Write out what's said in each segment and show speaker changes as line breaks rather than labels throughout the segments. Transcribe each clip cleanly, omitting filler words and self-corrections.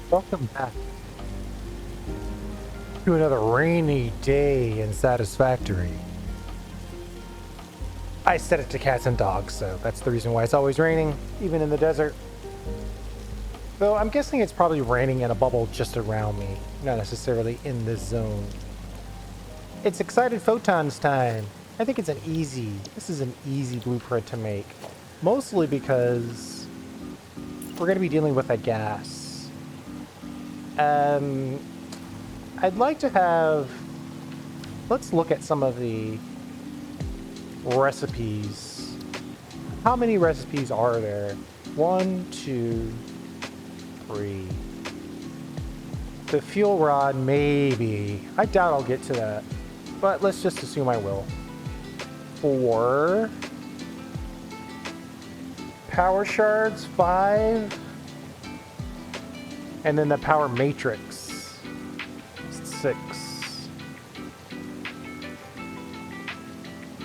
Welcome back to another rainy day in Satisfactory. I set it to cats and dogs, so that's the reason why it's always raining, even in the desert. Though I'm guessing it's probably raining in a bubble just around me, not necessarily in this zone. It's excited photons time. I think this is an easy blueprint to make. Mostly because we're going to be dealing with a gas. I'd like to have... Let's look at some of the recipes. How many recipes are there? 1, 2, 3. The fuel rod, maybe. I doubt I'll get to that. But let's just assume I will. 4. Power shards, 5. And then the power matrix, 6.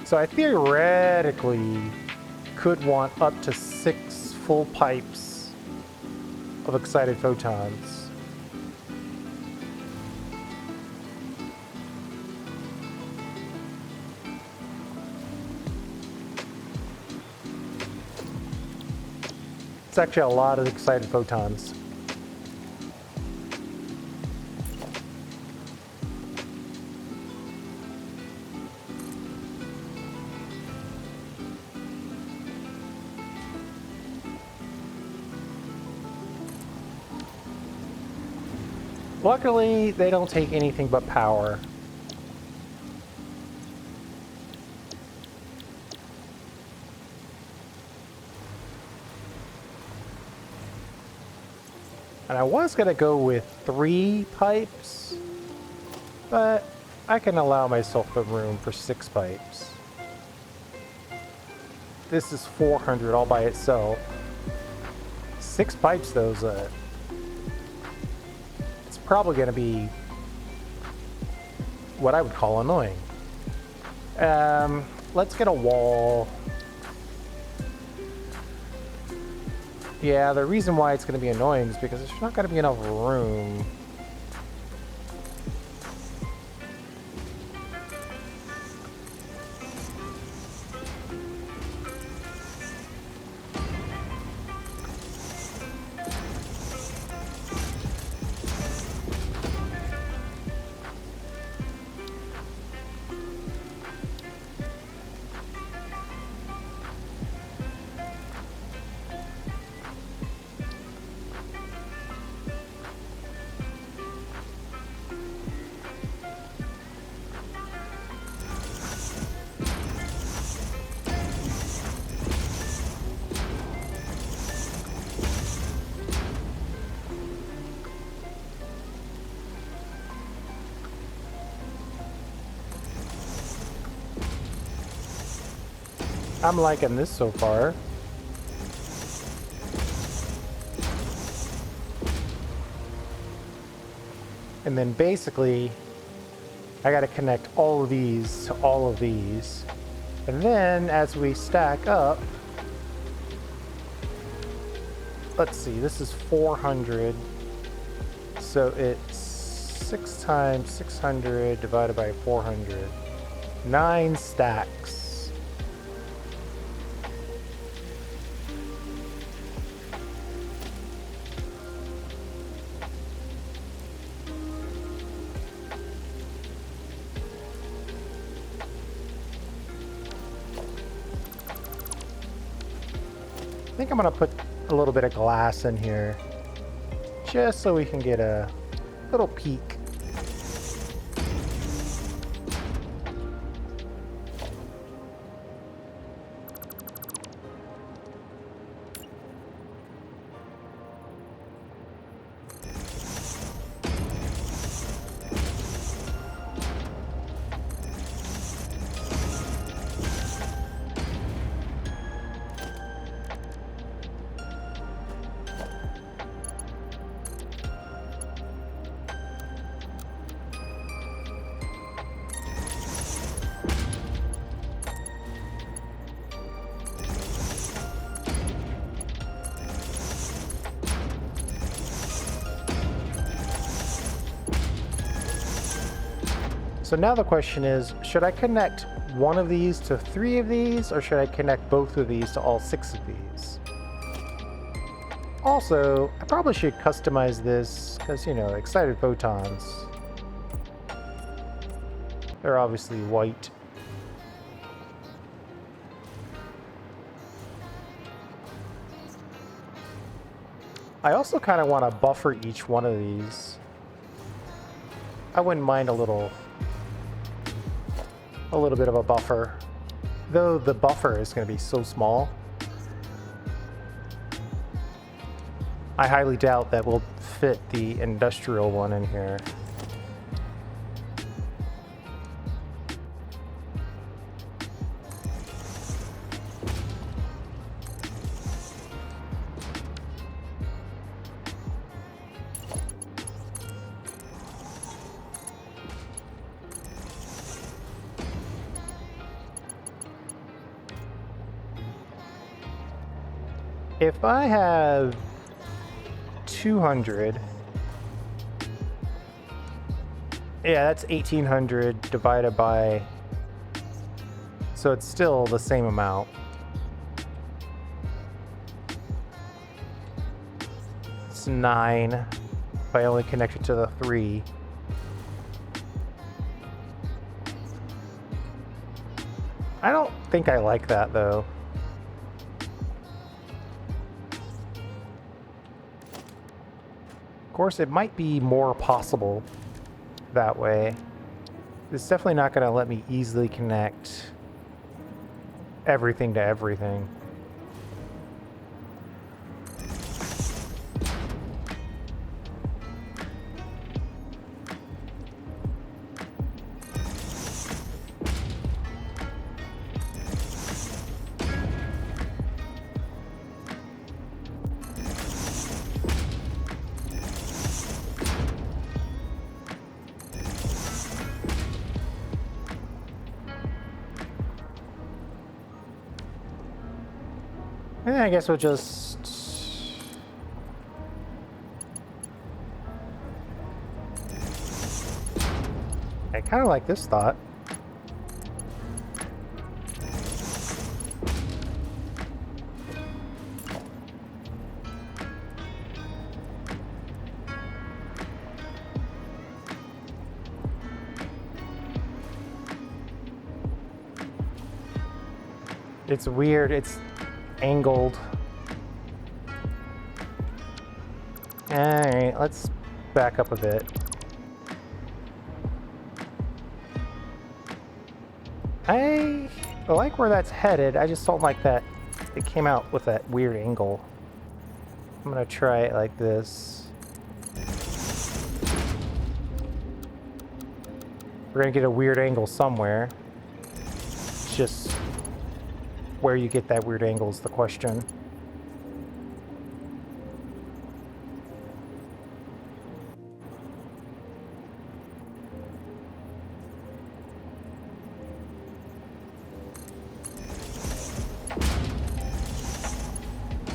So I theoretically could want up to 6 full pipes of excited photons. It's actually a lot of excited photons. Luckily, they don't take anything but power. And I was going to go with 3 pipes, but I can allow myself the room for 6 pipes. This is 400 all by itself. 6 pipes, though, is it's probably going to be what I would call annoying. Let's get a wall. Yeah, the reason why it's going to be annoying is because there's not going to be enough room. I'm liking this so far. And then basically, I got to connect all of these to all of these. And then as we stack up, let's see, this is 400. So it's 6 times 600 divided by 400. 9 stacks. I think I'm going to put a little bit of glass in here just so we can get a little peek. So now the question is, should I connect one of these to 3 of these, or should I connect both of these to all 6 of these? Also, I probably should customize this, because, you know, excited photons. They're obviously white. I also kind of want to buffer each one of these. I wouldn't mind a little bit of a buffer, though the buffer is going to be so small. I highly doubt that we'll fit the industrial one in here. If I have 200, yeah, that's 1800 divided by, so it's still the same amount. It's 9 if I only connect it to the 3. I don't think I like that though. Of course, it might be more possible that way. It's definitely not going to let me easily connect everything to everything. And I guess we'll just... I kind of like this thought. It's weird. It's angled. Alright, let's back up a bit. I like where that's headed. I just don't like that it came out with that weird angle. I'm gonna try it like this. We're gonna get a weird angle somewhere. It's just where you get that weird angle is the question.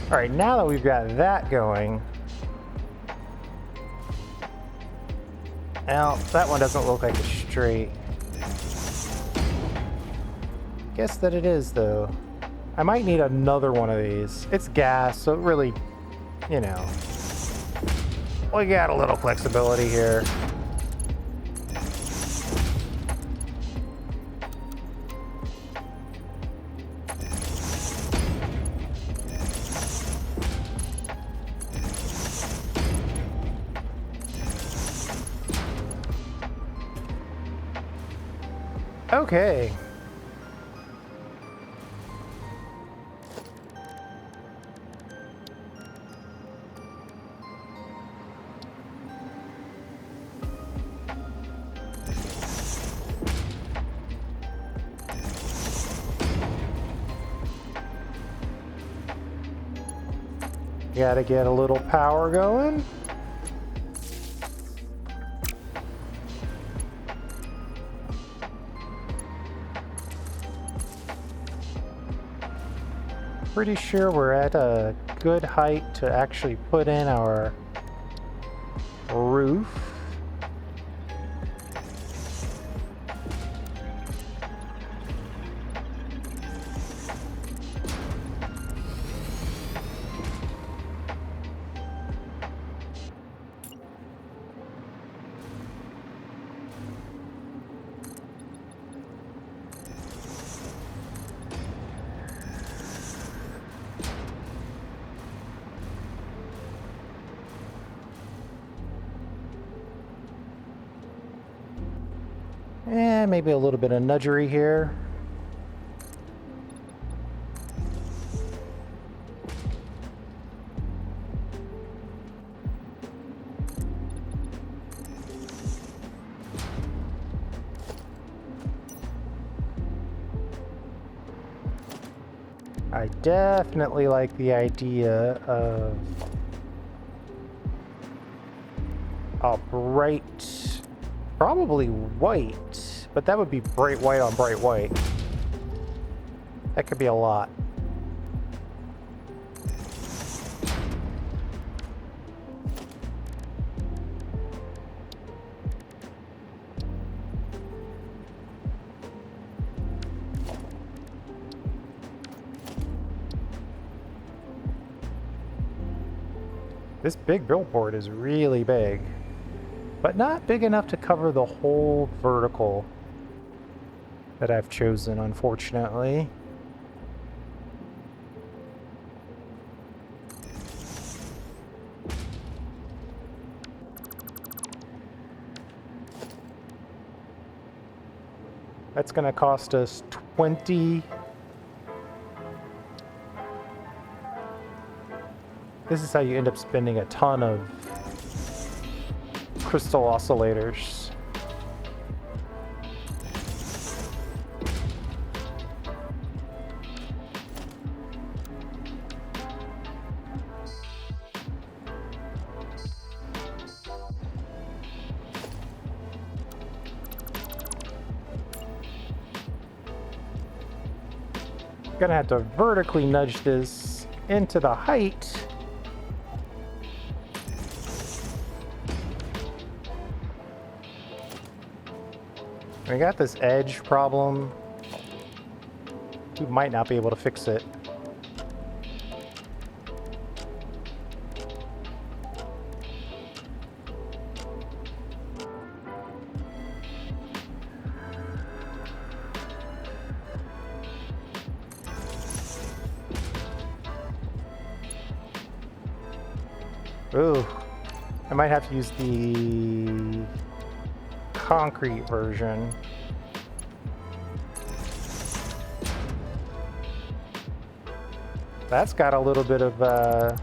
All right, now that we've got that going, now that one doesn't look like it's straight. Guess that it is though. I might need another one of these. It's gas, so it really, you know, we got a little flexibility here. Okay. Gotta get a little power going. Pretty sure we're at a good height to actually put in our roof. Maybe a little bit of nudgery here. I definitely like the idea of a bright, probably white, but that would be bright white on bright white. That could be a lot. This big billboard is really big, but not big enough to cover the whole vertical that I've chosen, unfortunately. That's going to cost us 20. This is how you end up spending a ton of crystal oscillators. Gonna have to vertically nudge this into the height. We got this edge problem. We might not be able to fix it. Ooh, I might have to use the concrete version. That's got a little bit of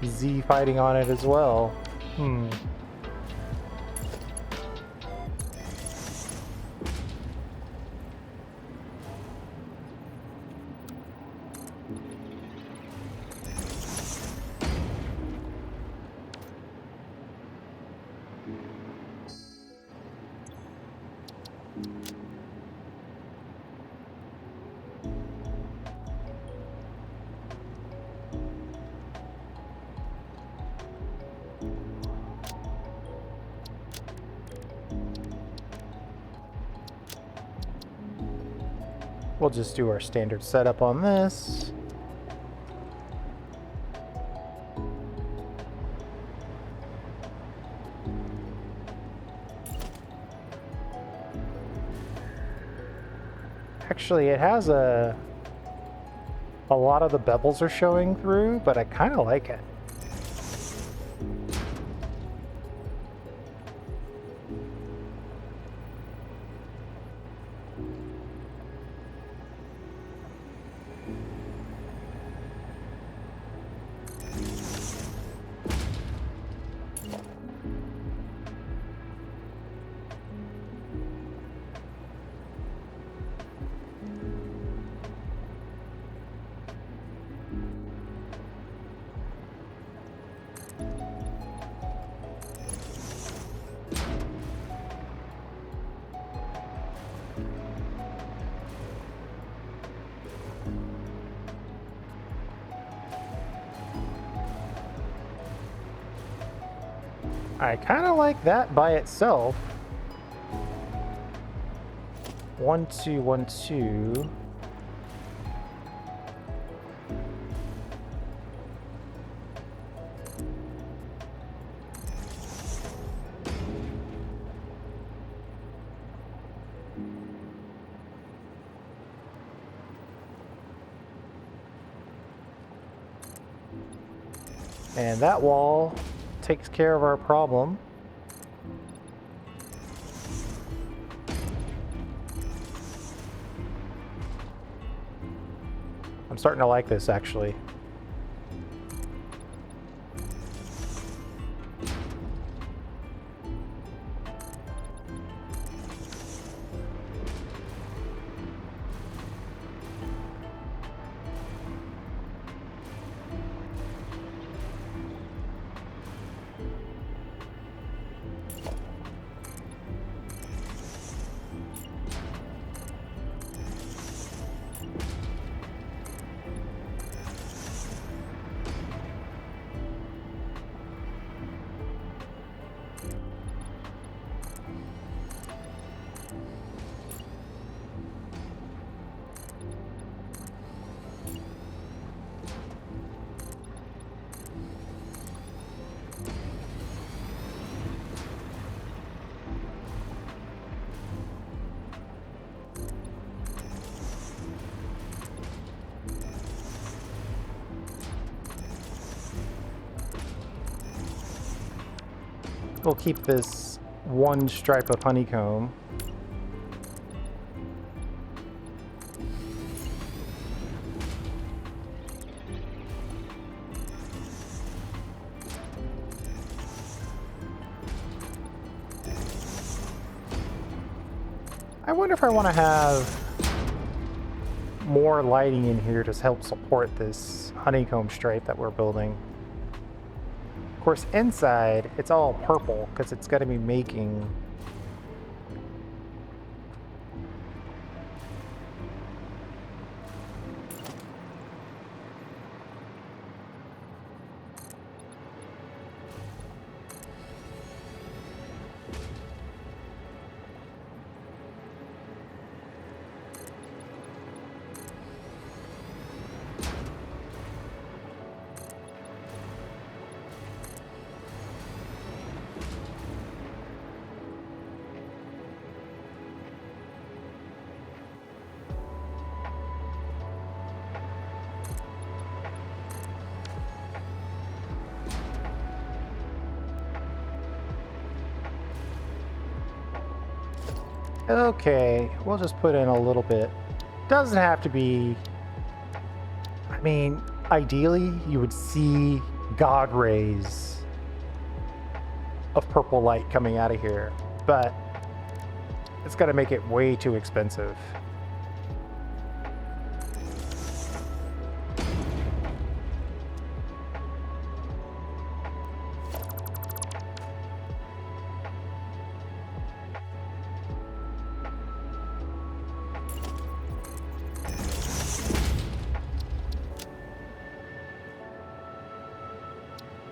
Z fighting on it as well. We'll just do our standard setup on this. Actually, it has a lot of the bevels are showing through, but I kind of like it. I kind of like that by itself. 1, 2, 1, 2. And that wall takes care of our problem. starting to like this, actually. We'll keep this one stripe of honeycomb. I wonder if I want to have more lighting in here to help support this honeycomb stripe that we're building. Of course, inside, it's all purple because it's got to be making... Okay, we'll just put in a little bit. Doesn't have to be... I mean, ideally, you would see God rays of purple light coming out of here, but it's got to make it way too expensive.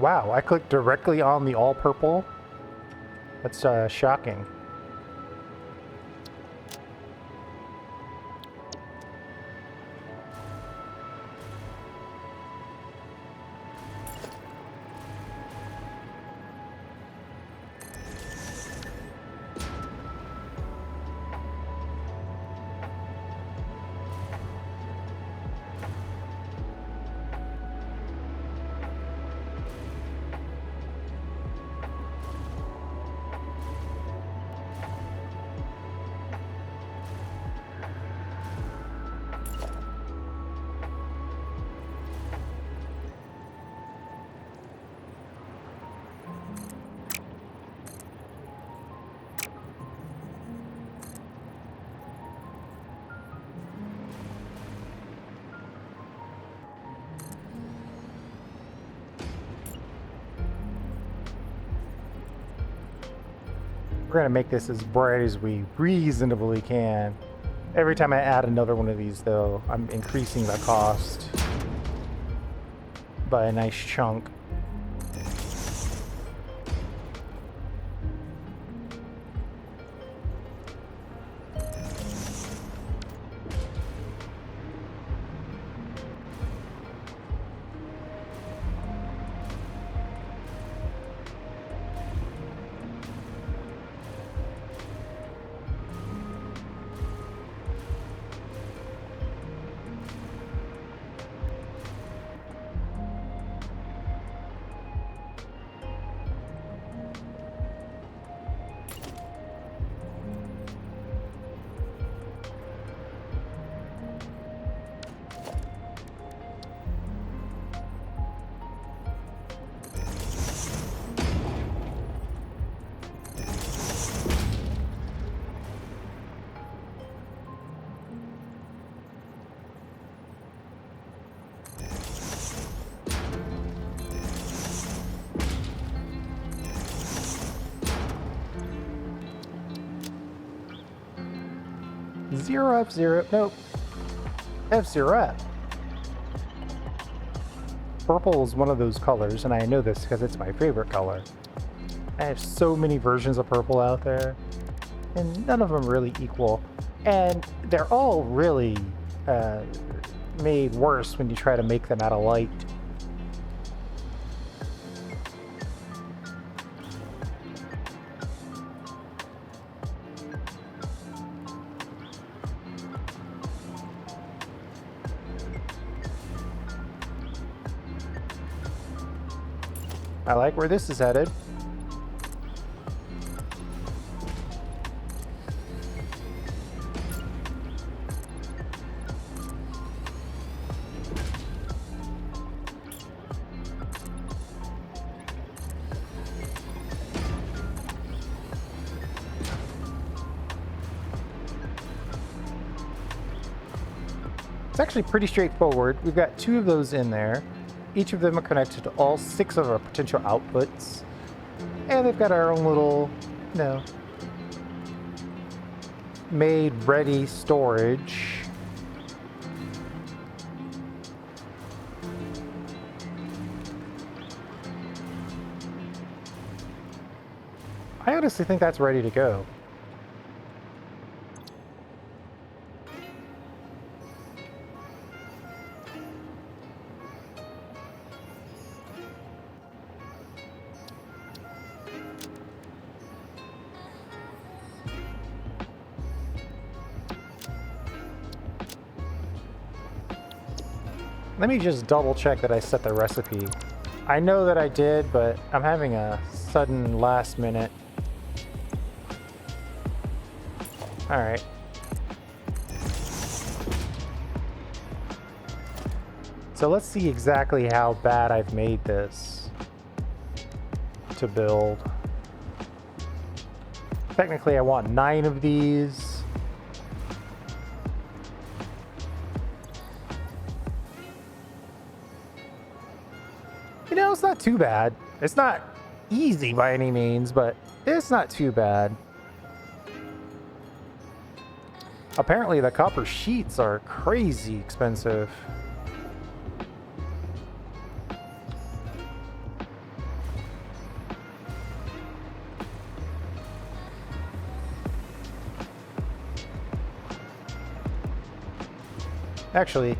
Wow, I clicked directly on the all purple. That's shocking. We're going to make this as bright as we reasonably can. Every time I add another one of these, though, I'm increasing the cost by a nice chunk. Zero F-Zero. Nope. F-Zero F. Purple is one of those colors, and I know this because it's my favorite color. I have so many versions of purple out there, and none of them really equal. And they're all really made worse when you try to make them out of light. I like where this is headed. It's actually pretty straightforward. We've got 2 of those in there. Each of them are connected to all 6 of our potential outputs. And they've got our own little, made ready storage. I honestly think that's ready to go. Let me just double check that I set the recipe. I know that I did, but I'm having a sudden last minute. All right. So let's see exactly how bad I've made this to build. Technically, I want 9 of these. It's not too bad. It's not easy by any means, but it's not too bad. Apparently, the copper sheets are crazy expensive. Actually,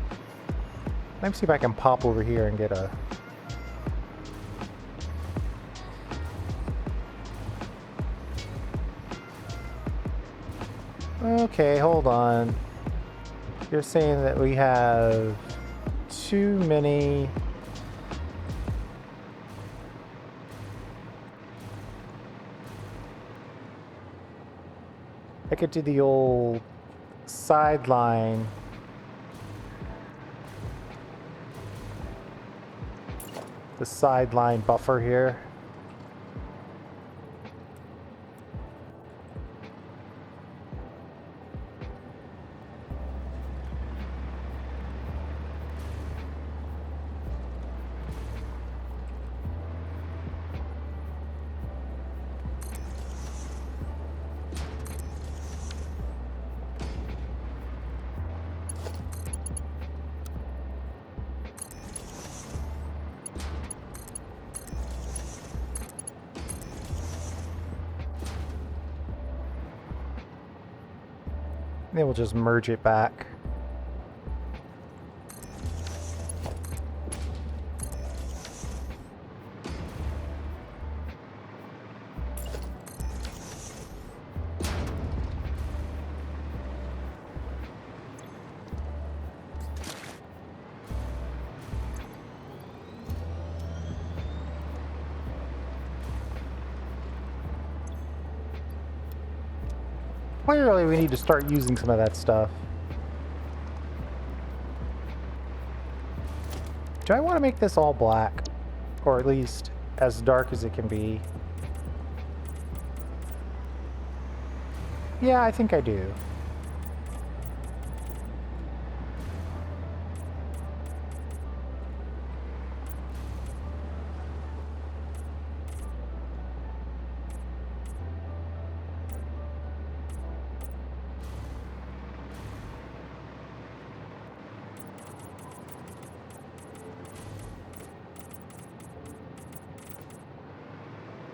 let me see if I can pop over here and get a... Okay, hold on. You're saying that we have too many... I could do the old sideline. The sideline buffer here. Then we'll just merge it back. Clearly, we need to start using some of that stuff. Do I want to make this all black? Or at least as dark as it can be? Yeah, I think I do.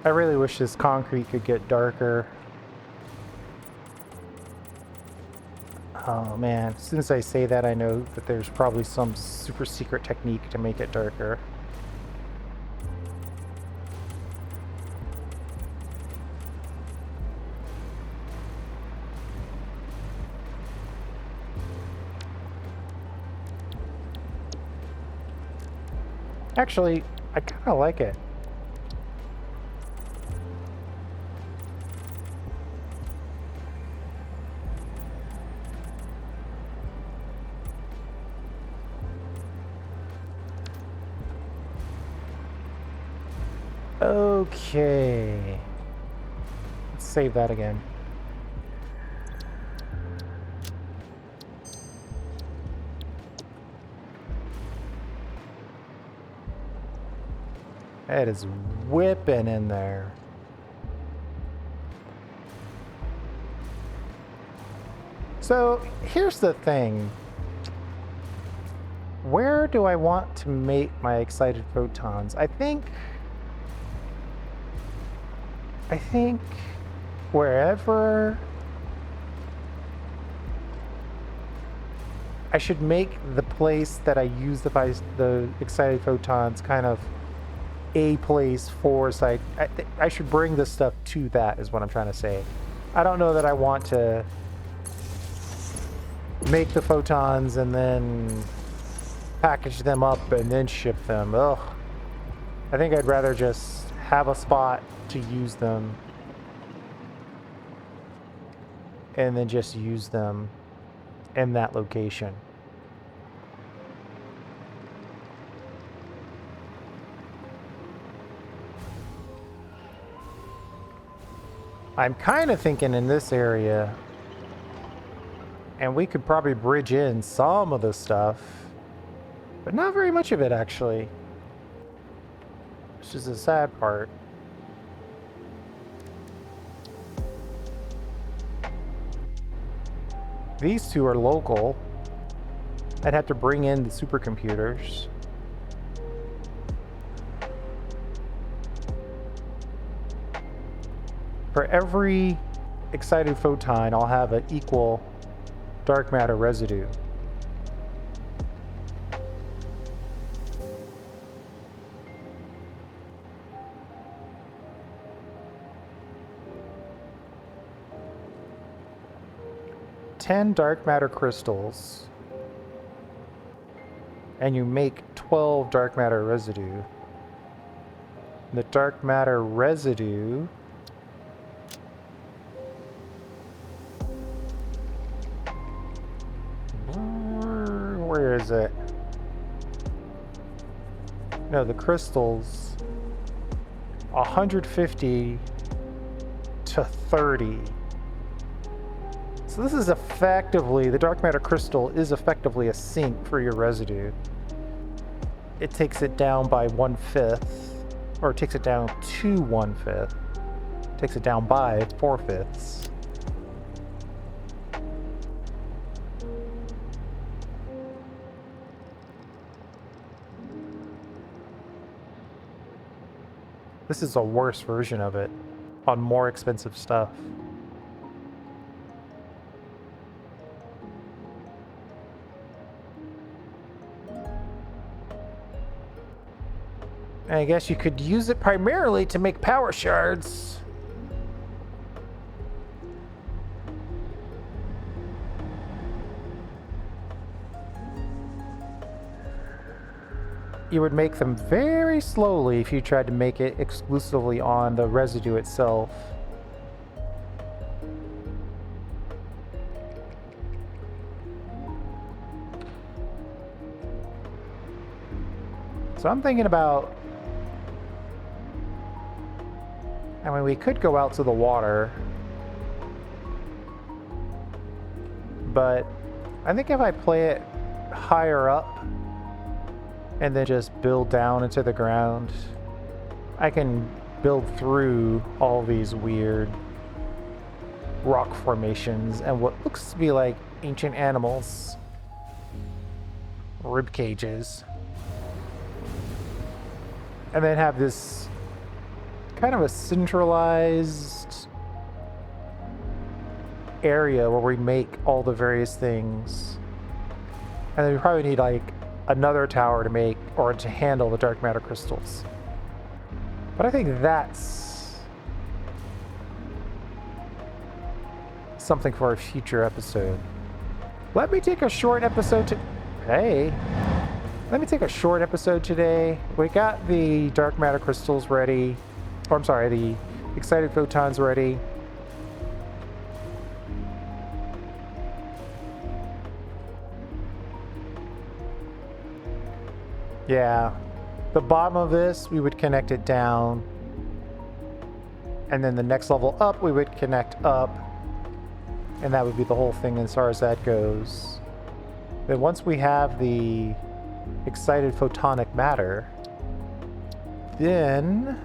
I really wish this concrete could get darker. Oh man, as soon as I say that, I know that there's probably some super secret technique to make it darker. Actually, I kind of like it. Okay. Let's save that again. It is whipping in there. So here's the thing. Where do I want to make my excited photons? I think wherever I should make the place that I use the excited photons kind of a place for, so I should bring this stuff to that, is what I'm trying to say. I don't know that I want to make the photons and then package them up and then ship them. Ugh. I think I'd rather just have a spot to use them and then just use them in that location. I'm kind of thinking in this area, and we could probably bridge in some of the stuff, but not very much of it actually, which is the sad part. These two are local. I'd have to bring in the supercomputers. For every excited photon, I'll have an equal dark matter residue. Ten dark matter crystals, and you make 12 dark matter residue. The dark matter residue where is it? No, the crystals 150 to 30. So this is effectively, the dark matter crystal is effectively a sink for your residue. It takes it down by 1/5, or it takes it down to 1/5. Takes it down by 4/5. This is a worse version of it on more expensive stuff. I guess you could use it primarily to make power shards. You would make them very slowly if you tried to make it exclusively on the residue itself. So I'm thinking about, I mean, we could go out to the water, but I think if I play it higher up and then just build down into the ground, I can build through all these weird rock formations and what looks to be like ancient animals' rib cages, and then have this kind of a centralized area where we make all the various things. And then we probably need like another tower to make or to handle the dark matter crystals. But I think that's something for a future episode. Let me take a short episode Let me take a short episode today. We got the dark matter crystals ready. Or I'm sorry, the excited photons ready. Yeah. The bottom of this, we would connect it down. And then the next level up, we would connect up. And that would be the whole thing as far as that goes. Then once we have the excited photonic matter, then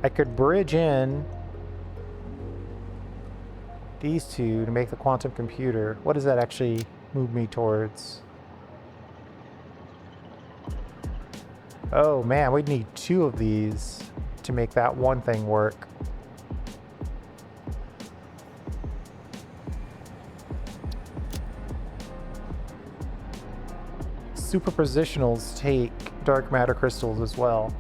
I could bridge in these two to make the quantum computer. What does that actually move me towards? Oh man, we'd need two of these to make that one thing work. Superpositionals take dark matter crystals as well.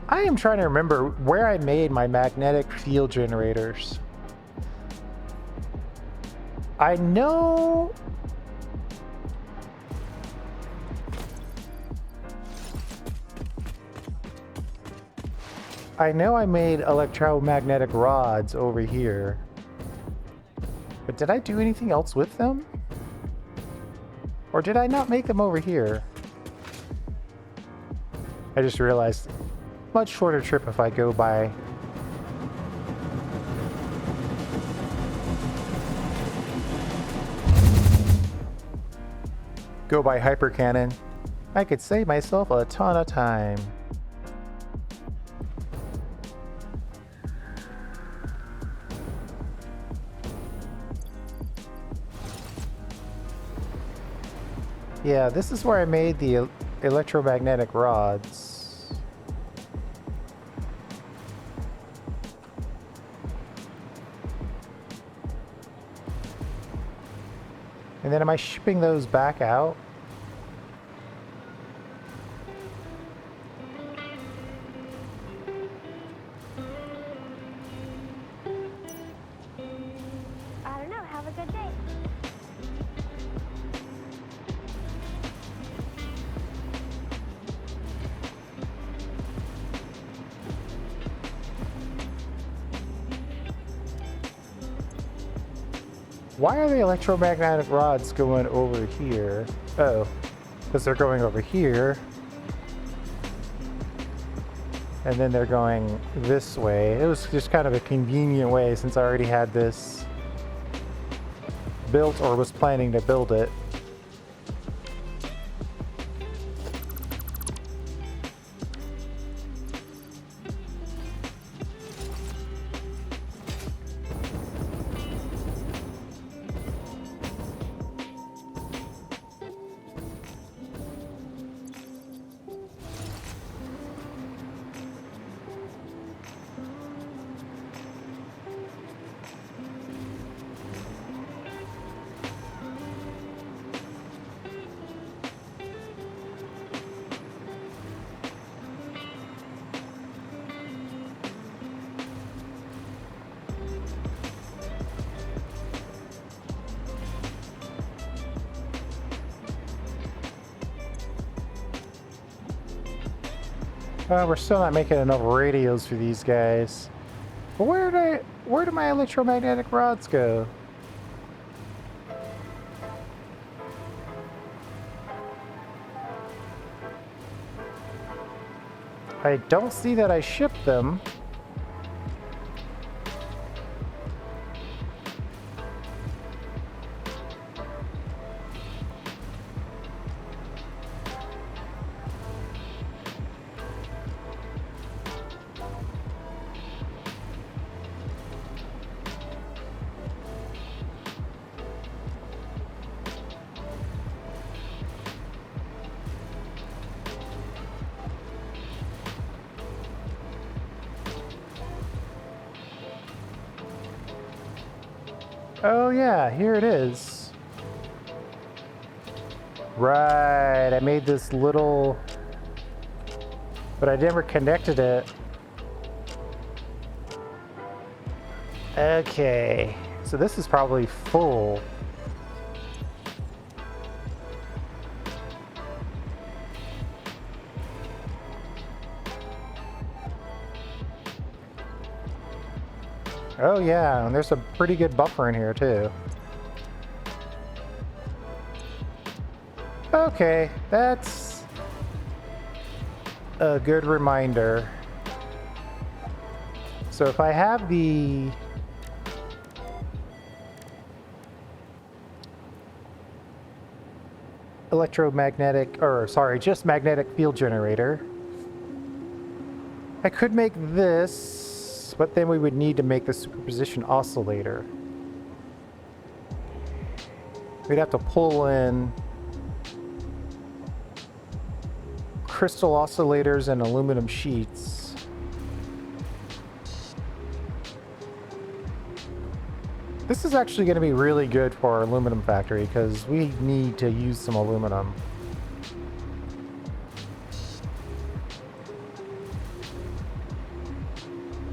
I am trying to remember where I made my magnetic field generators. I know I made electromagnetic rods over here. But did I do anything else with them? Or did I not make them over here? I just realized, much shorter trip if I go by hyper cannon. I could save myself a ton of time. Yeah, this is where I made the electromagnetic rods. And then am I shipping those back out?
I don't know. Have a good day.
Why are the electromagnetic rods going over here? Oh, because they're going over here. And then they're going this way. It was just kind of a convenient way since I already had this built or was planning to build it. We're still not making enough radios for these guys. But where do my electromagnetic rods go? I don't see that I shipped them. Oh yeah, here it is. Right, I made this little, but I never connected it. Okay, so this is probably full. Oh yeah, and there's a pretty good buffer in here too. Okay, that's a good reminder. So if I have the electromagnetic, or sorry, just magnetic field generator, I could make this, but then we would need to make the superposition oscillator. We'd have to pull in crystal oscillators and aluminum sheets. This is actually going to be really good for our aluminum factory because we need to use some aluminum.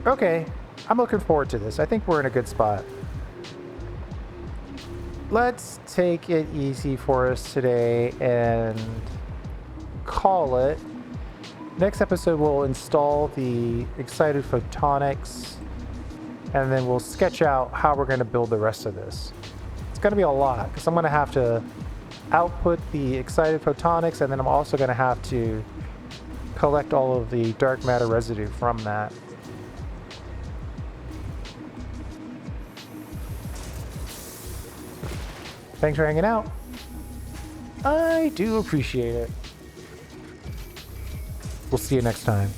Okay, I'm looking forward to this. I think we're in a good spot. Let's take it easy for us today and call it. Next episode we'll install the excited photonics and then we'll sketch out how we're going to build the rest of this. It's going to be a lot because I'm going to have to output the excited photonics and then I'm also going to have to collect all of the dark matter residue from that. Thanks for hanging out. I do appreciate it. We'll see you next time.